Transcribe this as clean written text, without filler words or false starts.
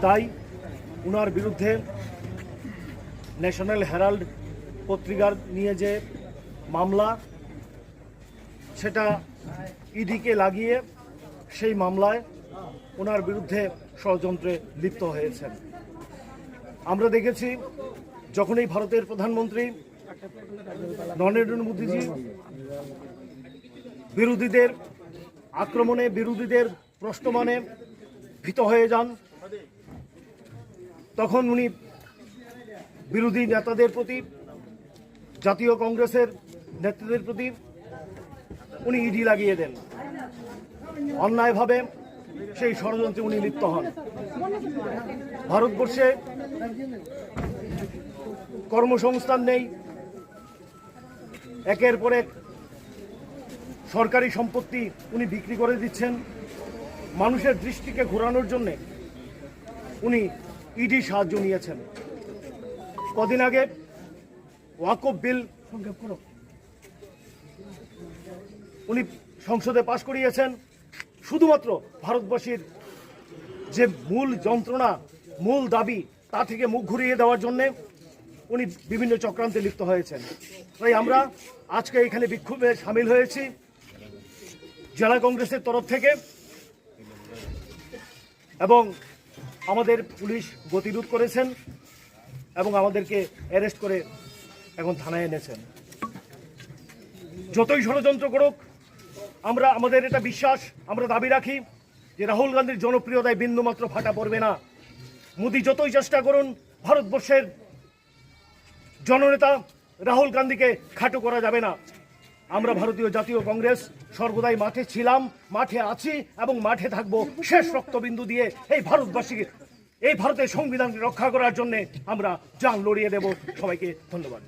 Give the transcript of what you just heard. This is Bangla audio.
তাই উনার বিরুদ্ধে ন্যাশনাল হেরাল্ড পত্রিকার নিয়ে যে মামলা, সেটা ইডিকে লাগিয়ে সেই মামলায় ওনার বিরুদ্ধে ষড়যন্ত্রে লিপ্ত হয়েছেন। আমরা দেখেছি যখন এই ভারতের প্রধানমন্ত্রী নরেন্দ্র মোদীজি বিরোধীদের আক্রমণে, বিরোধীদের প্রশ্নমানে ভীত হয়ে যান, তখন উনি বিরোধী নেতাদের প্রতি, জাতীয় কংগ্রেসের নেতৃত্বের প্রতি উনি ইডি লাগিয়ে দেন। অন্যায়ভাবে সেই ষড়যন্ত্রে উনি লিপ্ত হন। ভারতবর্ষে কর্মসংস্থান নেই, একের পর এক সরকারি সম্পত্তি উনি বিক্রি করে দিচ্ছেন। মানুষের দৃষ্টিকে ঘোরানোর জন্য উনি ইডি সাহায্য নিয়েছেন। কদিন আগে ওয়াকফ বিল উনি সংসদে পাশ করিয়েছেন। শুধুমাত্র ভারতবাসীর যে মূল যন্ত্রণা, মূল দাবি, তা থেকে মুখ ঘুরিয়ে দেওয়ার জন্যে উনি বিভিন্ন চক্রান্তে লিপ্ত হয়েছেন। তাই আমরা আজকে এখানে বিক্ষোভে সামিল হয়েছি জেলা কংগ্রেসের তরফ থেকে, এবং আমাদের পুলিশ গতিরোধ করেছেন এবং আমাদেরকে অ্যারেস্ট করে এখন থানায় এনেছেন। যতই ষড়যন্ত্র করুক, আমাদের এটা বিশ্বাস, আমরা দাবি রাখি যে রাহুল গান্ধীর জনপ্রিয়তায় বিন্দুমাত্র ফাটা পড়বে না। মোদি যতই চেষ্টা করুন, ভারতবর্ষের জননেতা রাহুল গান্ধীকে খাটো করা যাবে না। আমরা ভারতীয় জাতীয় কংগ্রেস সর্বদাই মাঠে ছিলাম, মাঠে আছি এবং মাঠে থাকবো শেষ রক্তবিন্দু দিয়ে। এই ভারতবাসীকে, এই ভারতের সংবিধানকে রক্ষা করার জন্য আমরা জান লড়িয়ে দেব। সবাইকে ধন্যবাদ।